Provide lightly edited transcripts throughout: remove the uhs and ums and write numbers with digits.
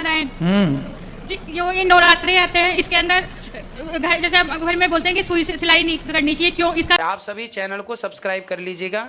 नारायण जो ये नवरात्रे आते हैं इसके अंदर घर जैसे घर में बोलते हैं कि सुई सिलाई नहीं करनी चाहिए, क्यों इसका आप सभी चैनल को सब्सक्राइब कर लीजिएगा।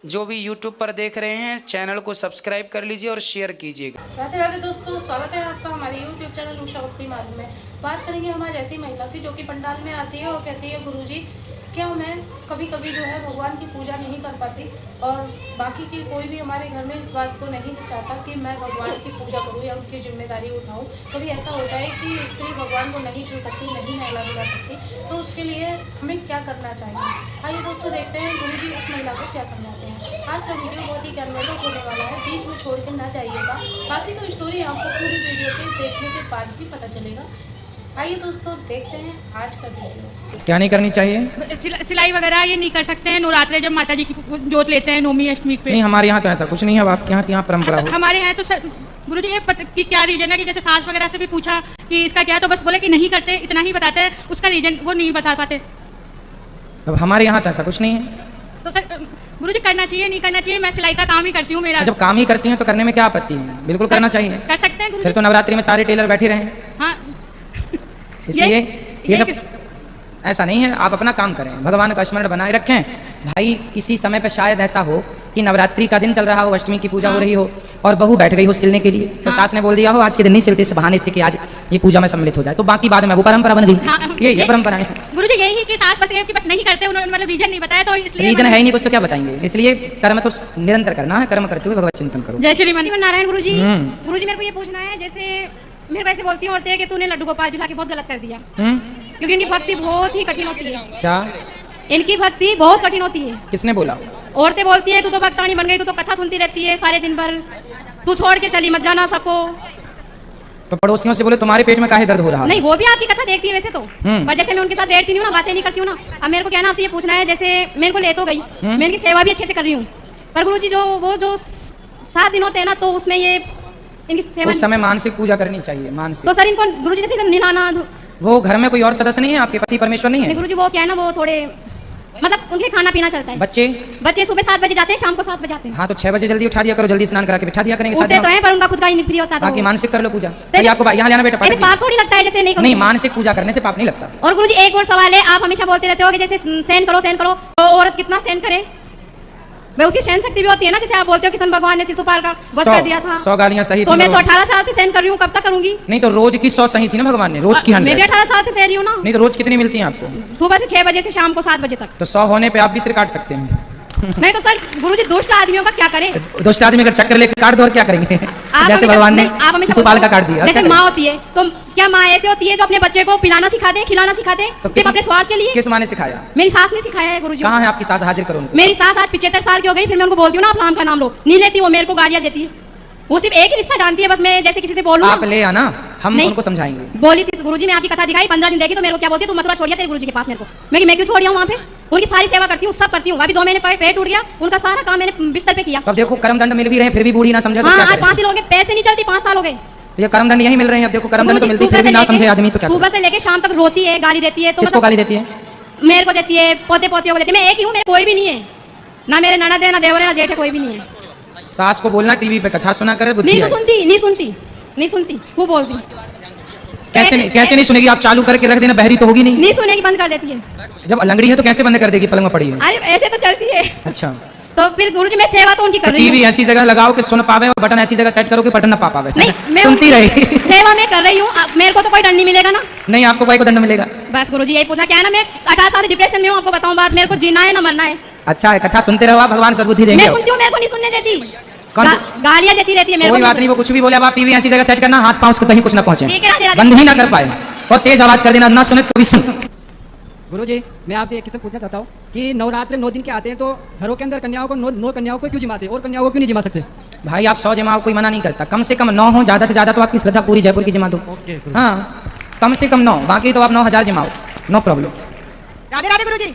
जो भी यूट्यूब पर देख रहे हैं चैनल को सब्सक्राइब कर लीजिए और शेयर कीजिएगा। राधे राधे दोस्तों, स्वागत है आपका हमारे यूट्यूब चैनल उषा भक्ति मार्ग में। बात करेंगे हमारी ऐसी महिला की जो कि पंडाल में आती है और कहती है गुरुजी क्या मैं कभी कभी जो है भगवान की पूजा नहीं कर पाती और बाकी की कोई भी हमारे घर में इस बात को नहीं चाहता कि मैं भगवान की पूजा करूं या उनकी जिम्मेदारी उठाऊं। कभी ऐसा होता है कि स्त्री भगवान को नहीं छू सकती, नहीं नहला धुला सकती, तो उसके लिए हमें क्या करना चाहिए। आइए दोस्तों देखते हैं गुरुजी उस महिला को क्या समझाते हैं। आज का वीडियो बहुत ही ज्ञानवर्धक होने वाला है, बीच में छोड़ कर ना जाइएगा। बाकी तो स्टोरी आपको पूरी वीडियो के देखने के बाद भी पता चलेगा। आइए दोस्तों देखते हैं आज का वीडियो। क्या नहीं करनी चाहिए? सिलाई वगैरह ये नहीं कर सकते हैं। नवरात्रे जब माता जी की जोत लेते हैं नवमी अष्टमी पे। नहीं, हमारे यहाँ तो ऐसा कुछ नहीं है। आपके यहाँ परंपरा हो? हमारे यहाँ तो गुरुजी ये कि क्या रीजन है कि जैसे सास वगैरह से भी पूछा कि इसका क्या, तो बस बोले कि नहीं करते, इतना ही बताते हैं, उसका रीजन वो नहीं बता पाते। अब हमारे यहाँ तो ऐसा कुछ नहीं है। तो सर गुरुजी करना चाहिए नहीं करना चाहिए? मैं सिलाई का काम ही करती हूँ। मेरा जब काम ही करती हैं तो करने में क्या आपत्ति है? बिल्कुल करना चाहिए। कर सकते हैं गुरुजी। फिर तो नवरात्रि में सारे टेलर बैठे रहे। हाँ इसलिए ये सब ऐसा नहीं है। आप अपना काम करें, भगवान का स्मरण बनाए रखें। भाई किसी समय पे शायद ऐसा हो कि नवरात्रि का दिन चल रहा हो, अष्टमी की पूजा हो रही हो और बहू बैठ गई हो सिलने के लिए, तो सास ने बोल दिया हो आज के दिन नहीं सिलते, इस बहाने से कि आज ये पूजा में सम्मिलित हो जाए, तो बाकी बाद में वो परंपरा बन गई। ये परंपरा है गुरुजी, यही कि सास बस नहीं करते, उन्होंने मतलब रीजन नहीं बताया, तो इसलिए रीजन है ही नहीं कुछ, तो क्या बताएंगे। इसलिए कर्म तो निरंतर करना है, कर्म करते हुए भगवत चिंतन करो। जय श्रीमान नारायण गुरुजी। गुरुजी मेरे को ये पूछना है, जैसे मेरे को ऐसे बोलती हैं औरतें कि तूने लड्डू गोपाल झुला के बहुत गलत कर दिया, क्योंकि इनकी भक्ति बहुत ही कठिन होती है। क्या? इनकी भक्ति बहुत कठिन होती है। किसने बोला? औरतें बोलती हैं तू तो भक्तानी बन गई, तू तो कथा सुनती रहती है सारे दिन भर, तू छोड़ के चली मत जाना सबको। तो पड़ोसियों से बोले तुम्हारे पेट में काहे दर्द हो रहा है? नहीं, वो भी आपकी कथा देखती है वैसे तो, पर जैसे मैं उनके साथ बैठती हूँ ना, बातें नहीं करती हूँ ना। अब मेरे को क्या ना आपसे ये पूछना है, जैसे मेरे को ले तो गई, मैं इनकी सेवा भी अच्छे से कर रही हूँ, पर गुरुजी जो 7 दिन होते हैं ना, तो उसमें ये इनकी सेवा उस समय मानसिक पूजा करनी चाहिए। मानसिक तो सर इनको गुरुजी जैसे निलाना, वो घर में कोई और सदस्य नहीं है? आपके पति परमेश्वर नहीं है? गुरुजी वो क्या है ना, वो थोड़े मतलब उनके खाना पीना चलता है। बच्चे सुबह 7 बजे जाते हैं, शाम को 7 बजे आते हैं। हाँ तो 6 बजे जल्दी उठा दिया करो, जल्दी स्नान करा के बिठा दिया करेंगे। उठते तो हैं पर उनका खुद का ही नहीं फ्री होता। बाकी मानसिक कर लो पूजा। तो आपको यहाँ लेना बेटा, पाप थोड़ी लगता है जैसे नहीं मानसिक पूजा करने से पाप नहीं लगता। और गुरुजी एक और सवाल है, आप हमेशा बोलते रहते हो कि जैसे सहन करो, तो औरत कितना सहन करे? मैं उसकी सहन शक्ति भी होती है ना, जैसे आप बोलते हो किशन भगवान ने शिशुपाल का वध कर दिया था। 100 गालियां सही थी, तो मैं तो 18 साल से सहन कर रही हूँ, कब तक करूंगी? नहीं तो रोज की 100 सही थी ना भगवान ने, रोज की 100। मैं भी 18 साल से सह रही हूँ ना। नहीं तो रोज कितनी मिलती है आपको? सुबह से 6 बजे से शाम को 7 बजे तक। तो 100 होने पे आप भी सिर काट सकते हैं। नहीं तो सर गुरुजी दुष्ट आदमियों का क्या करें? दुष्ट आदमी अगर चक्कर लेकर काट दो और क्या करेंगे? जैसे भगवान ने शिशुपाल का काट दिया। जैसे माँ होती है, तो क्या माँ ऐसी होती है जो अपने बच्चे को पिलाना सिखा दे, खिलाना सिखा दे, सिर्फ अपने स्वार्थ के लिए? किस माँ ने सिखाया? मेरी सास ने सिखाया है गुरुजी। कहाँ है आपकी सास? हाजिर करो उनको। मेरी सास आज 75 साल की हो गई, फिर मैं उनको बोलती हूँ ना आप राम का नाम लो, नहीं लेती, वो मेरे को गालियाँ देती है। वो सिर्फ एक ही रिश्ता जानती है, बस मैं जैसे किसी से बोलूं आप ले आना, हम उनको समझाएंगे। बोली थी गुरुजी, मैं आपकी कथा दिखाई 15 दिन देखी तो मेरे को क्या बोलती है, तू मथुरा छोड़िया तेरे गुरुजी के पास। मेरे को मैं क्यों छोड़िया वहाँ पे? उनकी सारी सेवा करती हूँ, सब करती हूँ। अभी 2 महीने पहले पेट टूट गया, उनका सारा काम मैंने बिस्तर पे किया। तब देखो कर्मदंड मिल भी रहे फिर भी बूढ़ी ना समझे तो हाँ, क्या आज 5 दिन हो गए, पैर से नहीं चलती, 5 साल हो गए। ये कर्मदंड यही मिल रहे हैं। अब देखो कर्मदंड तो मिलती फिर भी ना समझे आदमी तो क्या? सुबह से लेके शाम तक रोती है, गाली देती है। तो किसको गाली देती है? मेरे को देती है, पोते पोतियों को देती है। मैं एक ही हूँ, मेरे कोई भी नहीं है, ना मेरे ननद है, ना देवर है, ना जेठ है, कोई भी नहीं है। सास को बोलना टीवी पे कथा सुना करे, बुद्धि नहीं सुनती, वो बोलती। कैसे नहीं सुनेगी? आप चालू करके रख देना, बहरी तो होगी नहीं सुनेगी, बंद कर देती है। जब लंगड़ी है तो कैसे बंद कर देगी? पलंग में पड़ी है। अरे ऐसे तो चलती है। अच्छा, तो फिर गुरुजी मैं सेवा तो उनकी कर रही हूँ। टीवी ऐसी जगह लगाओ कि सुन पावे और बटन ऐसी जगह सेट करो कि बटन ना पा पावे। नहीं, मैं सुनती रही। सेवा मैं कर रही हूँ, मेरे को तो कोई दंड नहीं मिलेगा ना? नहीं, आपको कोई को दंड मिलेगा। बस गुरुजी यही पूछना, क्या है ना, मैं 18 साल से डिप्रेशन में हूँ, आपको बताऊँ बात, मेरे को जीना है ना मरना है। अच्छा है, कथा सुनते रहो, भगवान सद्बुद्धि देंगे। मैं सुनती हूँ, मेरे को नहीं सुनने देती, गालियाँ देती रहती है मेरे को। कोई बात नहीं, वो कुछ भी बोले, अब आप टीवी ऐसी जगह सेट करना हाथ पांव उसको कहीं कुछ ना पहुंचे, बंद ही ना कर पाए, और तेज आवाज कर देना, ना सुने तो भी सुन। गुरुजी मैं आपसे एक किस्सा पूछना चाहता हूँ कि नवरात्र 9 दिन के आते हैं, तो घरों के अंदर कन्याओं को 9 कन्याओं को क्यों जिमाते और कन्याओं को क्यों नहीं जिमा सकते? भाई आप 100 जमाओ, कोई मना नहीं करता, कम से कम 9 हो, ज्यादा से ज्यादा तो आपकी श्रद्धा पूरी जयपुर की जमा दो। हाँ, कम से कम 9, बाकी तो आप 9000 जमाओ, नो प्रॉब्लम। राधे राधे गुरुजी।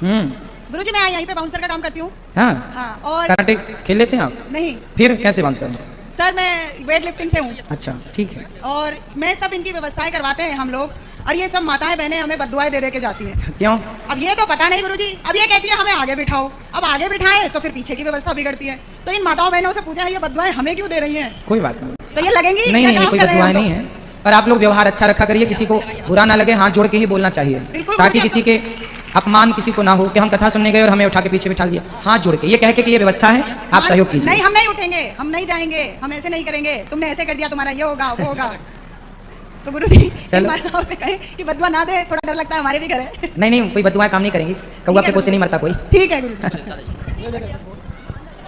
गुरुजी मैं यहीं पे बाउंसर का काम करती हूँ। हाँ, और कराटे खेल लेते हैं आप? नहीं। फिर कैसे बाउंसर? सर मैं वेट लिफ्टिंग से हूँ। अच्छा ठीक है। और मैं सब इनकी व्यवस्थाएं करवाते हैं हम लोग, और ये सब माताएं बहनें हमें बद्दुआएं दे के जाती हैं। क्यों? अब ये तो पता नहीं गुरुजी, अब ये कहती है हमें आगे बिठाओ, अब आगे बिठाए तो फिर पीछे की व्यवस्था बिगड़ती है। तो इन माताओं बहनों से पूछा है ये बद्दुआएं हमें क्यों दे रही हैं? कोई बात नहीं, तो ये लगेंगी नहीं क्या नहीं काम कोई कर रहे हैं बददुआएं हम तो? नहीं है, पर आप लोग व्यवहार अच्छा रखा करिए, किसी को बुरा ना लगे, हाथ जोड़ के ही बोलना चाहिए, बिल्कुल, ताकि बिल्कुल। किसी के अपमान किसी को ना हो कि हम कथा सुनने गए और हमें उठा के पीछे बिठा दिया, हाथ जोड़ के ये कह के कि ये व्यवस्था है, आप सहयोग कीजिए। नहीं, हम नहीं उठेंगे, हम नहीं जाएंगे, हम ऐसे नहीं करेंगे, तुमने ऐसे कर दिया, तुम्हारा ये होगा वो होगा। तो गुरु जी चलो। से कहें कि बदुआ ना दे, थोड़ा डर लगता है, हमारे भी घर है। नहीं नहीं कोई बददुआएं काम नहीं करेंगी, कौवा के कोसे नहीं मरता कोई। ठीक है गुरु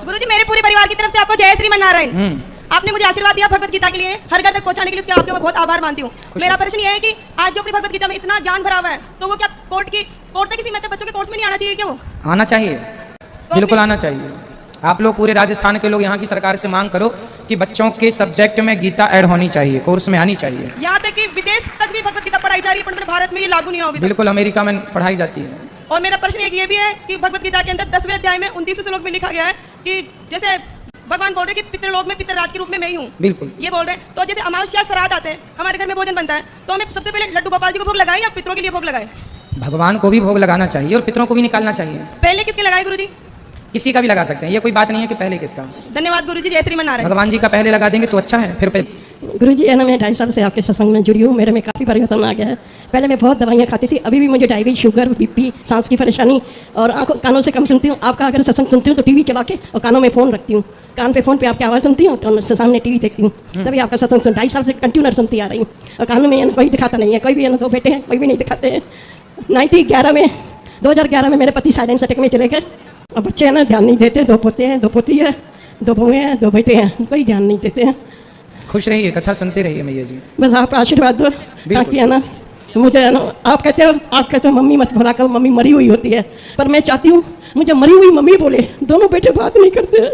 गुरुजी मेरे पूरे परिवार की तरफ से आपको जय श्रीमन नारायण। आपने मुझे आशीर्वाद दिया भगवत गीता के लिए, हर घर तक पहुंचाने के लिए, उसके आपका मैं बहुत आभार मानती हूँ। मेरा प्रश्न ये है कि आज जो अपनी भगवत गीता में इतना ज्ञान भरा हुआ है, तो वो क्या कोर्ट तक ही सीमित है? बच्चों के कोर्स में नहीं आना चाहिए क्या वो? आना चाहिए, बिल्कुल आना चाहिए। आप लोग पूरे राजस्थान के लोग यहाँ की सरकार से मांग करो कि बच्चों के सब्जेक्ट में गीता ऐड होनी चाहिए, कोर्स में आनी चाहिए। यहाँ तक कि विदेश तक भी भगवत गीता पढ़ाई जा रही है, पर मेरे भारत में ये लागू नहीं हुआ अभी तक। बिल्कुल अमेरिका में पढ़ाई जाती है। और मेरा प्रश्न एक ये भी है कि भगवत गीता के अंदर 10वें अध्याय में 29वें श्लोक में लिखा गया है कि जैसे भगवान बोल रहे हैं कि पितृलोक में पितृराज के रूप में मैं ही हूँ। बिल्कुल ये बोल रहे हैं, तो जैसे अमावस्या श्राद्ध आते हैं, हमारे घर में भोजन बनता है, तो हमें सबसे पहले लड्डू गोपाल जी को भोग लगाए या पितरों के लिए भोग लगाए? भगवान को भी भोग लगाना चाहिए और पितरों को भी निकालना चाहिए। पहले किसके लगाए गुरुजी? किसी का भी लगा सकते हैं, ये कोई बात नहीं है कि पहले किसका। धन्यवाद गुरुजी, जय श्रीमन नारायण। भगवान जी का पहले लगा देंगे तो अच्छा है, फिर गुरु जी है ना, मैं 2.5 साल से आपके सत्संग में जुड़ी हूँ, मेरे में काफ़ी परिवर्तन आ गया है। पहले मैं बहुत दवाइयाँ खाती थी, अभी भी मुझे डायबिटीज, शुगर, बीपी, सांस की परेशानी और आंखों कानों से कम सुनती हूँ। आपका अगर सत्संग सुनती हूँ तो टीवी चला के और कानों में फ़ोन रखती हूँ, कान पे फ़ोन पे आपकी आवाज़ सुनती हूँ और सामने टीवी देखती हूँ, तभी आपका सत्संग 2.5 साल से कंटिन्यूअर सुनती आ रही हूँ। और कानों में कोई दिखाता नहीं है, कोई भी 2 बेटे हैं, कोई भी नहीं दिखाते हैं। 2011 में मेरे पति साइलेंस अटैक में चले गए और बच्चे हैं ना ध्यान नहीं देते, 2 पोते हैं, 2 पोती है, 2 बहुएँ हैं, 2 बेटे हैं, कोई ध्यान नहीं देते हैं। खुश रहिए, कथा सुनते रहिए मैया जी। बस आप आशीर्वाद दो, ताकि है ना मुझे है ना, आप कहते हो मम्मी मत भरा करो, मम्मी मरी हुई होती है, पर मैं चाहती हूँ मुझे मरी हुई मम्मी बोले। दोनों बेटे बात नहीं करते,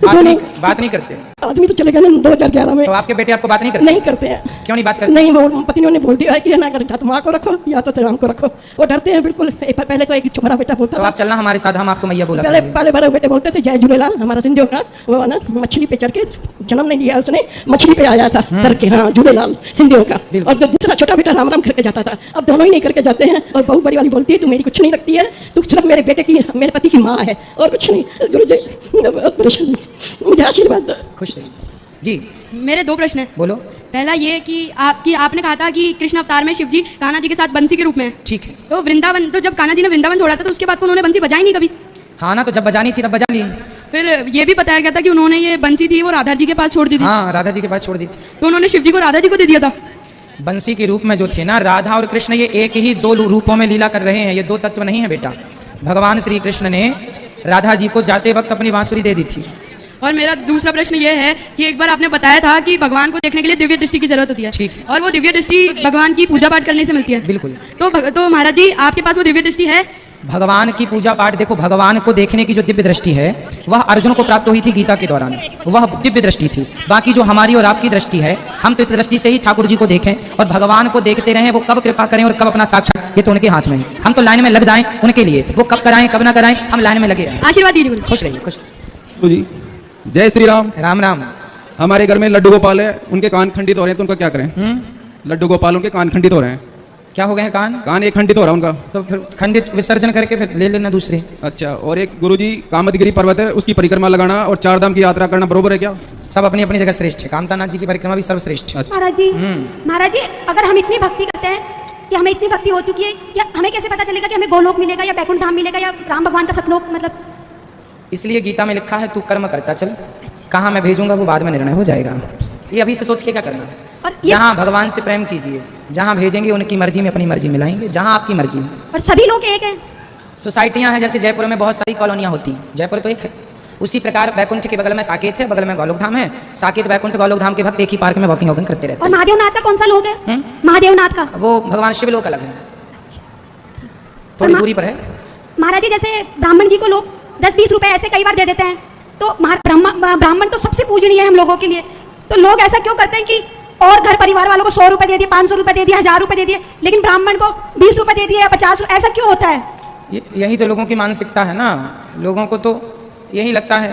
बात नहीं करते। आदमी तो चले गए ना 2011 में। तो आपके बेटे आपको बात नहीं करते? नहीं करते हैं। क्यों नहीं बात करते? नहीं, वो पत्नियों ने बोल दिया है कि है ना, अगर या तो माँ को रखो या तो तेरे राम को रखो। वो डरते हैं बिल्कुल। पहले तो एक छोटा बेटा बोलता तो था, आप चलना हमारे साथ, हम आपको मैया बोला पहले बड़े बेटे बोलते थे जय झूलेलाल, हमारा सिंधियों का वो है ना, मछली पे चढ़ के जन्म नहीं लिया उसने, मछली पे आया था तर के, हाँ झूलेलाल सिंधियों का। और जो दूसरा छोटा बेटा राम राम करके जाता था, अब दोनों ही नहीं करके जाते हैं। और बहुत बड़ी वाली बोलती है तू मेरी कुछ नहीं लगती है, तू सिर्फ मेरे बेटे की, मेरे पति की माँ है और कुछ नहीं। गुरु जी बहुत परेशानी, मुझे आशीर्वाद दो। खुश रहिए जी। मेरे 2 प्रश्न हैं। बोलो। पहला ये कि आपने कहा था कि कृष्ण अवतार में शिव जी कान्हा जी के साथ बंसी के रूप में हैं। ठीक है। तो वृंदावन, तो जब कान्हा जी ने वृंदावन छोड़ा था तो उसके बाद तो उन्होंने बंसी बजाई नहीं कभी। हाँ ना, तो जब बजानी थी तब बजा ली। फिर ये भी बताया गया था कि उन्होंने ये बंसी थी वो राधा जी के पास छोड़ दी थी। हाँ, राधा जी के पास छोड़ दी थी। तो उन्होंने शिव जी को राधा जी को दे दिया था। बंसी के रूप में जो थे ना, राधा और कृष्ण ये एक ही 2 रूपों में लीला कर रहे हैं, ये 2 तत्व नहीं है बेटा। भगवान श्री कृष्ण ने राधा जी को जाते वक्त अपनी बांसुरी दे दी थी। और मेरा दूसरा प्रश्न ये है कि एक बार आपने बताया था कि भगवान को देखने के लिए दिव्य दृष्टि की जरूरत होती है। ठीक। और वो दिव्य दृष्टि भगवान की पूजा पाठ करने से मिलती है। बिल्कुल। तो महाराज जी आपके पास वो दिव्य दृष्टि है? भगवान की पूजा पाठ, देखो भगवान को देखने की जो दिव्य दृष्टि है वह अर्जुन को प्राप्त हुई थी गीता के दौरान, वह दिव्य दृष्टि थी। बाकी जो हमारी और आपकी दृष्टि है, हम तो इस दृष्टि से ही ठाकुर जी को देखें और भगवान को देखते रहें। वो कब कृपा करें और कब अपना साक्षात, ये तो उनके हाथ में है। हम तो लाइन में लग जाएं उनके लिए, वो कब कराएं कब ना कराएं, हम लाइन में लगे रहें। आशीर्वाद दीजिए। खुश रहिए, खुश। जी जय श्री राम। राम राम। हमारे घर में लड्डू गोपाल है, उनके कान खंडित हो रहे हैं, तो उनका क्या करें? लड्डू गोपाल उनके कान खंडित हो रहे हैं। क्या हो गए हैं? कान एक खंडित हो रहा है उनका। तो फिर खंडित विसर्जन करके फिर ले लेना दूसरे। अच्छा, और एक गुरुजी कामदगिरी पर्वत है, उसकी परिक्रमा लगाना और 4 धाम की यात्रा करना बरोबर है क्या? सब अपनी अपनी जगह श्रेष्ठ है, कामतानाथ जी की परिक्रमा भी सर्वश्रेष्ठ है। महाराज जी अगर हम इतनी भक्ति करते हैं कि हमें इतनी भक्ति हो चुकी है, या हमें कैसे पता चलेगा कि हमें गोलोक मिलेगा या बैकुंठ धाम मिलेगा या राम भगवान का सतलोक? मतलब इसलिए गीता में लिखा है तू कर्म करता चल, कहाँ मैं भेजूंगा वो बाद में निर्णय हो जाएगा। ये अभी से सोच के क्या करना है। जहाँ भगवान से प्रेम कीजिए, जहाँ भेजेंगे उनकी मर्जी में अपनी मर्जी मिलाएंगे, जहाँ आपकी मर्जी है। और सभी लोग एक हैं। सोसाइटियाँ हैं, जैसे जयपुर में बहुत सारी कॉलोनियाँ होती हैं, जयपुर तो एक है। उसी प्रकार वैकुंठ के बगल में साकेत है, बगल में गोलोक धाम है। साकेत वैकुंठ गोलोक धाम के भक्त एक ही पार्क में वॉकिंग वॉकिंग करते रहते और हैं। महादेवनाथ का कौन सा लोक है? महादेवनाथ का वो भगवान शिव लोक अलग है, थोड़ी दूरी पर है। महाराज जी जैसे ब्राह्मण जी को लोग 10-20 रुपए ऐसे कई बार दे देते हैं, तो ब्राह्मण तो सबसे पूजनीय है हम लोगों के लिए। तो लोग ऐसा क्यों करते हैं कि और घर परिवार वालों को 100 रुपए दे दिए, 500 रुपए दे दिए, 1000 रुपए दे दिए, लेकिन ब्राह्मण को 20 रुपए दे दिए या 50 रुपए, ऐसा क्यों होता है? यही तो लोगों की मानसिकता है ना। लोगों को तो यही लगता है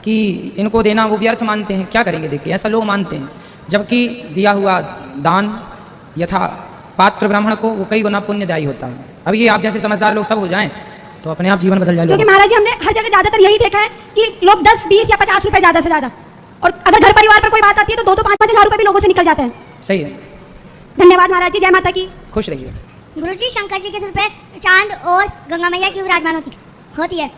कि इनको देना वो व्यर्थ मानते हैं। क्या करेंगे देखिए, ऐसा लोग मानते हैं, जबकि दिया हुआ दान यथा पात्र ब्राह्मण को वो कई गुना पुण्यदायी होता है। अब ये आप जैसे समझदार लोग सब हो जाएं तो अपने आप जीवन बदल जाएगा। क्योंकि महाराज जी हमने हर जगह ज्यादातर यही देखा है कि लोग 10, 20 या 50 रुपए ज्यादा से ज्यादा, और अगर घर परिवार पर कोई बात आती है तो 2-5 हज़ार रुपए भी लोगों से निकल जाते हैं। सही है। धन्यवाद महाराज जी, जय माता की। खुश रहिए। गुरुजी, शंकर जी के सिर पे चांद और गंगा मैया क्यों विराजमान होती है?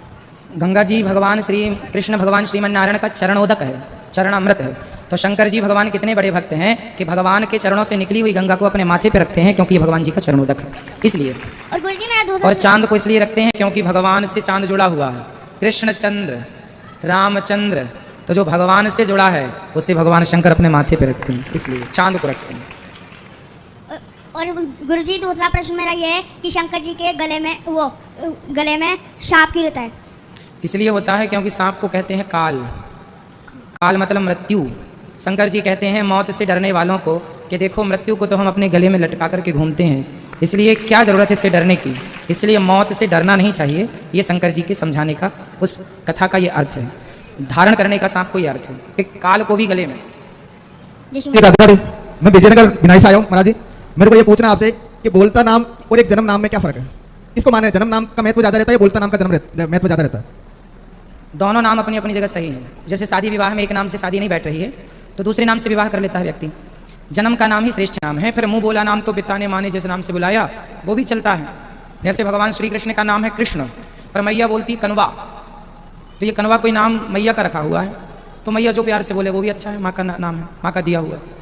गंगा जी भगवान श्री कृष्ण भगवान श्रीमन नारायण का चरणोदक है, चरण अमृत है। तो शंकर जी भगवान कितने बड़े भक्त हैं कि भगवान के चरणों से निकली हुई गंगा को अपने माथे पे रखते हैं, क्योंकि ये भगवान जी का चरणोदक है इसलिए। और गुरुजी मेरा दूसरा और चांद को इसलिए रखते हैं क्योंकि भगवान से चांद जुड़ा हुआ है। कृष्ण चंद्र रामचंद्र, तो जो भगवान से जुड़ा है उसे भगवान शंकर अपने माथे पे रखते हैं, इसलिए चांद को रखते हैं। और गुरुजी दूसरा प्रश्न मेरा ये है कि शंकर जी के गले में सांप क्यों रहता है? इसलिए होता है क्योंकि सांप को कहते हैं काल। काल मतलब मृत्यु। शंकर जी कहते हैं मौत से डरने वालों को कि देखो मृत्यु को तो हम अपने गले में लटका करके घूमते हैं, इसलिए क्या ज़रूरत है इससे डरने की, इसलिए मौत से डरना नहीं चाहिए। ये शंकर जी के समझाने का, उस कथा का ये अर्थ है। धारण करने का सांप को ये अर्थ है कि काल को भी गले में। मैं विजयनगर बिनाई से आया हूँ महाराज जी। मेरे को ये पूछना है आपसे कि बोलता नाम और एक जन्म नाम में क्या फ़र्क है? इसको माने जन्म नाम का महत्व ज़्यादा रहता है या बोलता नाम का महत्व ज़्यादा रहता है? दोनों नाम अपनी अपनी जगह सही है। जैसे शादी विवाह में एक नाम से शादी नहीं बैठ रही है तो दूसरे नाम से विवाह कर लेता है व्यक्ति। जन्म का नाम ही श्रेष्ठ नाम है, फिर मुंह बोला नाम तो पिता ने माने जिस नाम से बुलाया वो भी चलता है। जैसे भगवान श्री कृष्ण का नाम है कृष्ण, पर मैया बोलती कनवा, तो ये कनवा कोई नाम मैया का रखा हुआ है, तो मैया जो प्यार से बोले वो भी अच्छा है, माँ का नाम है, माँ का दिया हुआ है।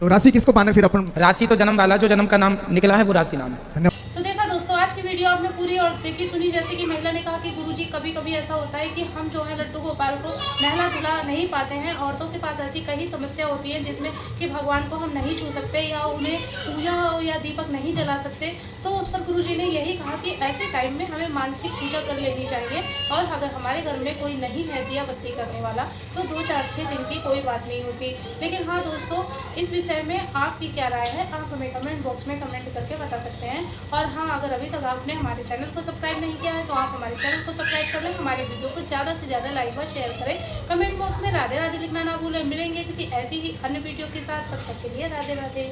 तो राशि किसको पाने फिर अपन? राशि तो जन्म वाला, जो जन्म का नाम निकला है वो राशि नाम है। तो देखा दोस्तों, आज की वीडियो आपने पूरी और देखी सुनी। जैसे कि महिला ने कहा कि गुरुजी कभी कभी ऐसा होता है कि हम जो है लड्डू गोपाल को नहला धुला नहीं पाते हैं। औरतों के पास ऐसी कई समस्या होती है जिसमें कि भगवान को हम नहीं छू सकते या उन्हें पूजा या दीपक नहीं जला सकते। तो उस पर गुरुजी ने यही कहा कि ऐसे टाइम में हमें मानसिक पूजा कर लेनी चाहिए। और अगर हमारे घर में कोई नहीं है दिया बत्ती करने वाला तो 2-4-6 दिन की कोई बात नहीं होती। लेकिन हाँ दोस्तों, इस विषय में आपकी क्या राय है आप हमें कमेंट बॉक्स में कमेंट करके बता सकते हैं। और हाँ, अगर अभी तक आपने हमारे चैनल को सब्सक्राइब नहीं किया है तो आप हमारे चैनल को सब्सक्राइब कर लें, हमारे वीडियो को ज़्यादा से ज़्यादा लाइक और शेयर करें। कमेंट बॉक्स में राधे राधे लिखना ना भूलें। मिलेंगे किसी ऐसी ही अन्य वीडियो के साथ, तब तक के लिए राधे राधे।